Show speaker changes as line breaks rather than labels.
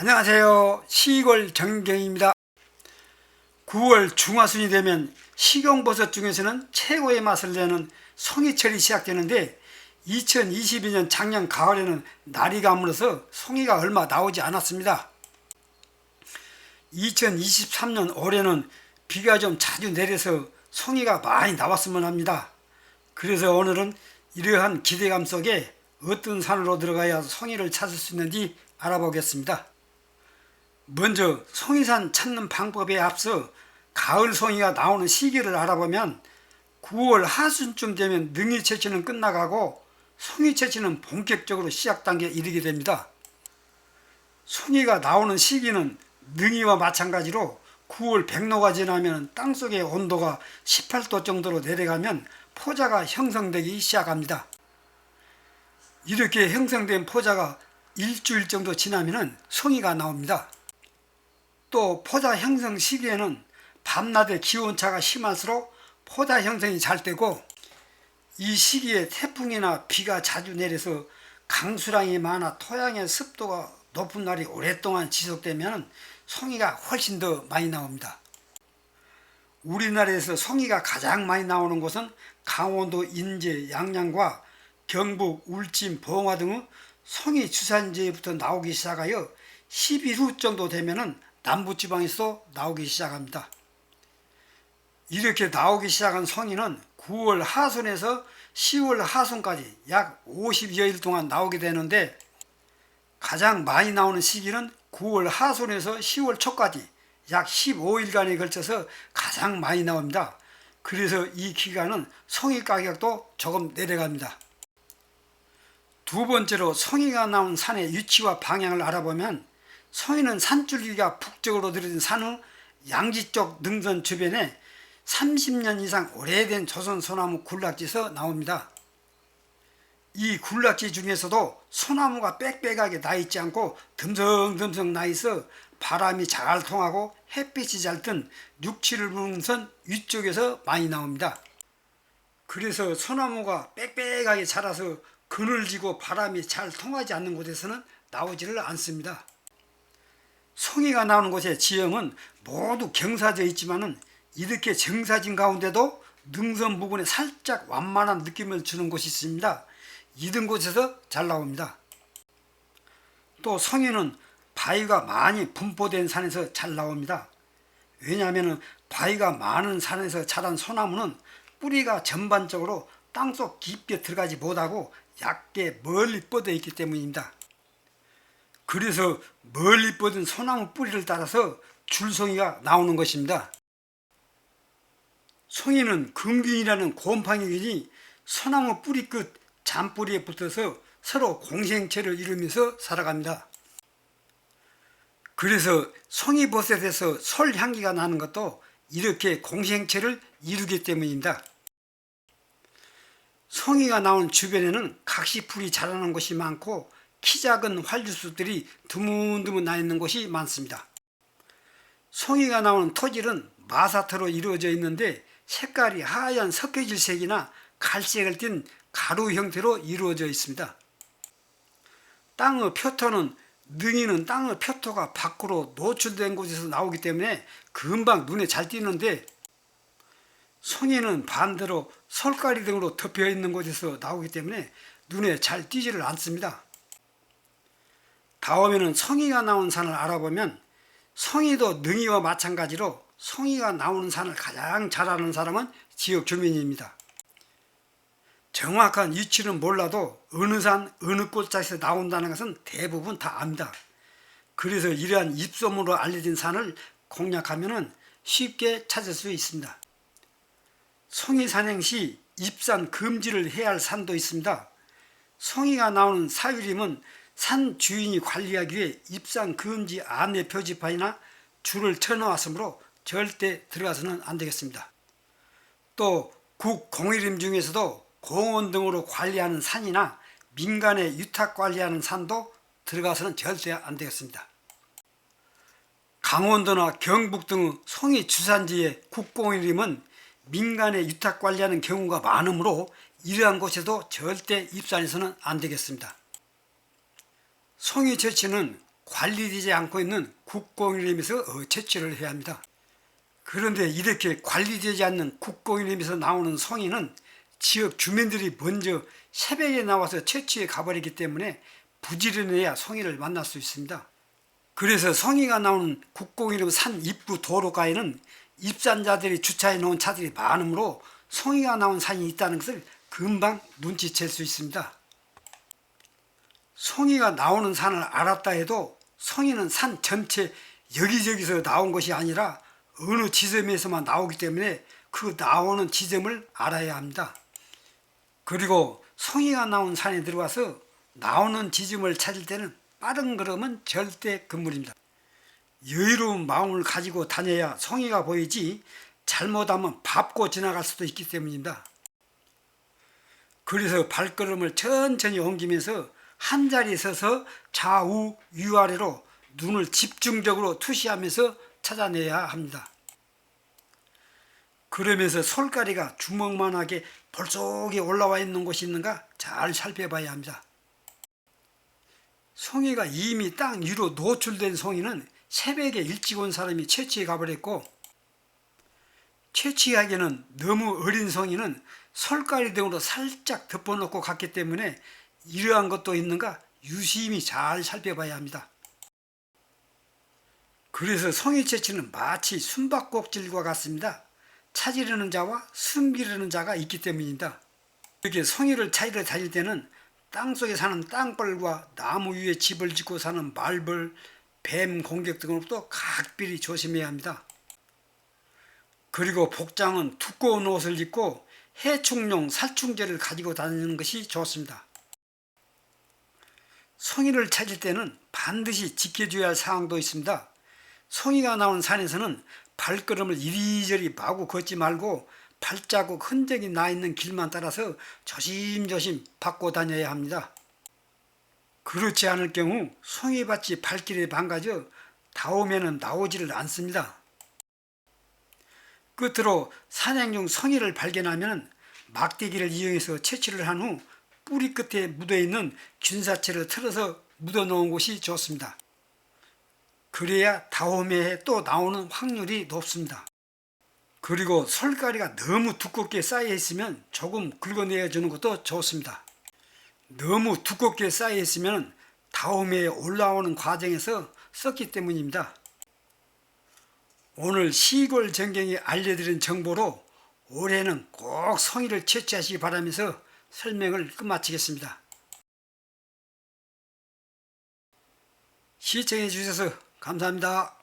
안녕하세요. 시골 정경입니다. 9월 중하순이 되면 식용버섯 중에서는 최고의 맛을 내는 송이철이 시작되는데 2022년 작년 가을에는 날이 가물어서 송이가 얼마 나오지 않았습니다. 2023년 올해는 비가 좀 자주 내려서 송이가 많이 나왔으면 합니다. 그래서 오늘은 이러한 기대감 속에 어떤 산으로 들어가야 송이를 찾을 수 있는지 알아보겠습니다. 먼저 송이산 찾는 방법에 앞서 가을 송이가 나오는 시기를 알아보면 9월 하순쯤 되면 능이 채취는 끝나가고 송이 채취는 본격적으로 시작 단계에 이르게 됩니다. 송이가 나오는 시기는 능이와 마찬가지로 9월 백로가 지나면 땅속의 온도가 18도 정도로 내려가면 포자가 형성되기 시작합니다. 이렇게 형성된 포자가 일주일 정도 지나면 송이가 나옵니다. 또 포자 형성 시기에는 밤낮의 기온차가 심할수록 포자 형성이 잘 되고, 이 시기에 태풍이나 비가 자주 내려서 강수량이 많아 토양의 습도가 높은 날이 오랫동안 지속되면 송이가 훨씬 더 많이 나옵니다. 우리나라에서 송이가 가장 많이 나오는 곳은 강원도 인제, 양양과 경북, 울진, 봉화 등의 송이 주산지에부터 나오기 시작하여 10일 후 정도 되면 남부지방에서 나오기 시작합니다. 이렇게 나오기 시작한 송이는 9월 하순에서 10월 하순까지 약 50여일 동안 나오게 되는데, 가장 많이 나오는 시기는 9월 하순에서 10월 초까지 약 15일간에 걸쳐서 가장 많이 나옵니다. 그래서 이 기간은 송이 가격도 조금 내려갑니다. 두 번째로 송이가 나온 산의 위치와 방향을 알아보면, 송이는 산줄기가 북쪽으로 들어진 산 후 양지 쪽 능선 주변에 30년 이상 오래된 조선 소나무 군락지에서 나옵니다. 이 군락지 중에서도 소나무가 빽빽하게 나 있지 않고 듬성듬성 나 있어 바람이 잘 통하고 햇빛이 잘 든 육지를 부는 선 위쪽에서 많이 나옵니다. 그래서 소나무가 빽빽하게 자라서 그늘지고 바람이 잘 통하지 않는 곳에서는 나오지를 않습니다. 송이가 나오는 곳의 지형은 모두 경사져 있지만은 이렇게 정사진 가운데도 능선 부분에 살짝 완만한 느낌을 주는 곳이 있습니다. 이런 곳에서 잘 나옵니다. 또 송이는 바위가 많이 분포된 산에서 잘 나옵니다. 왜냐하면 바위가 많은 산에서 자란 소나무는 뿌리가 전반적으로 땅속 깊게 들어가지 못하고 얕게 멀리 뻗어 있기 때문입니다. 그래서 멀리 뻗은 소나무 뿌리를 따라서 줄송이가 나오는 것입니다. 송이는 금균이라는 곰팡이균이 소나무 뿌리 끝 잔뿌리에 붙어서 서로 공생체를 이루면서 살아갑니다. 그래서 송이버섯에서 솔향기가 나는 것도 이렇게 공생체를 이루기 때문입니다. 송이가 나온 주변에는 각시풀이 자라는 곳이 많고 키 작은 활류수들이 드문드문 나 있는 곳이 많습니다. 송이가 나오는 토질은 마사토로 이루어져 있는데 색깔이 하얀 석회질색이나 갈색을 띤 가루 형태로 이루어져 있습니다. 땅의 표토는 능이는 땅의 표토가 밖으로 노출된 곳에서 나오기 때문에 금방 눈에 잘 띄는데, 송이는 반대로 솔가리 등으로 덮여 있는 곳에서 나오기 때문에 눈에 잘 띄지를 않습니다. 다음에는 송이가 나온 산을 알아보면, 송이도 능이와 마찬가지로 송이가 나오는 산을 가장 잘 아는 사람은 지역 주민입니다. 정확한 위치는 몰라도 어느 산 어느 골짜기에서 나온다는 것은 대부분 다 압니다. 그래서 이러한 입소문으로 알려진 산을 공략하면 쉽게 찾을 수 있습니다. 송이 산행 시 입산 금지를 해야 할 산도 있습니다. 송이가 나오는 사유림은 산 주인이 관리하기 위해 입산 금지 안내 표지판이나 줄을 쳐놓았으므로 절대 들어가서는 안 되겠습니다. 또 국공유림 중에서도 공원 등으로 관리하는 산이나 민간에 유탁 관리하는 산도 들어가서는 절대 안 되겠습니다. 강원도나 경북 등 송이 주산지의 국공유림은 민간에 유탁 관리하는 경우가 많으므로 이러한 곳에도 절대 입산해서는 안 되겠습니다. 송이 채취는 관리되지 않고 있는 국공유림에서 채취를 해야 합니다. 그런데 이렇게 관리되지 않는 국공유림에서 나오는 송이는 지역 주민들이 먼저 새벽에 나와서 채취해 가버리기 때문에 부지런해야 송이를 만날 수 있습니다. 그래서 송이가 나오는 국공유림 산 입구 도로가에는 입산자들이 주차해 놓은 차들이 많으므로 송이가 나온 산이 있다는 것을 금방 눈치챌 수 있습니다. 송이가 나오는 산을 알았다 해도 송이는 산 전체 여기저기서 나온 것이 아니라 어느 지점에서만 나오기 때문에 그 나오는 지점을 알아야 합니다. 그리고 송이가 나온 산에 들어와서 나오는 지점을 찾을 때는 빠른 걸음은 절대 금물입니다. 여유로운 마음을 가지고 다녀야 송이가 보이지 잘못하면 밟고 지나갈 수도 있기 때문입니다. 그래서 발걸음을 천천히 옮기면서 한자리에 서서 좌우 위아래로 눈을 집중적으로 투시하면서 찾아내야 합니다. 그러면서 솔가리가 주먹만하게 볼 속에 올라와 있는 곳이 있는가 잘 살펴봐야 합니다. 송이가 이미 땅 위로 노출된 송이는 새벽에 일찍 온 사람이 채취해 가버렸고, 채취하기에는 너무 어린 송이는 솔가리 등으로 살짝 덮어놓고 갔기 때문에 이러한 것도 있는가 유심히 잘 살펴봐야 합니다. 그래서 송이 채취는 마치 숨바꼭질과 같습니다. 찾으려는 자와 숨기려는 자가 있기 때문입니다. 이렇게 송이를 찾으러 다닐 때는 땅속에 사는 땅벌과 나무 위에 집을 짓고 사는 말벌, 뱀 공격 등으로부터 각별히 조심해야 합니다. 그리고 복장은 두꺼운 옷을 입고 해충용 살충제를 가지고 다니는 것이 좋습니다. 송이를 찾을 때는 반드시 지켜줘야 할 사항도 있습니다. 송이가 나온 산에서는 발걸음을 이리저리 마구 걷지 말고 발자국 흔적이 나 있는 길만 따라서 조심조심 밟고 다녀야 합니다. 그렇지 않을 경우 송이밭이 발길에 망가져 다음에는 나오지를 않습니다. 끝으로 사냥 중 송이를 발견하면 막대기를 이용해서 채취를 한 후 뿌리 끝에 묻어있는 균사체를 틀어서 묻어놓은 곳이 좋습니다. 그래야 다음 해에 또 나오는 확률이 높습니다. 그리고 솔가리가 너무 두껍게 쌓여 있으면 조금 긁어내어 주는 것도 좋습니다. 너무 두껍게 쌓여 있으면 다음 해에 올라오는 과정에서 썩기 때문입니다. 오늘 시골 전경이 알려드린 정보로 올해는 꼭 송이를 채취하시기 바라면서 설명을 끝마치겠습니다. 시청해 주셔서 감사합니다.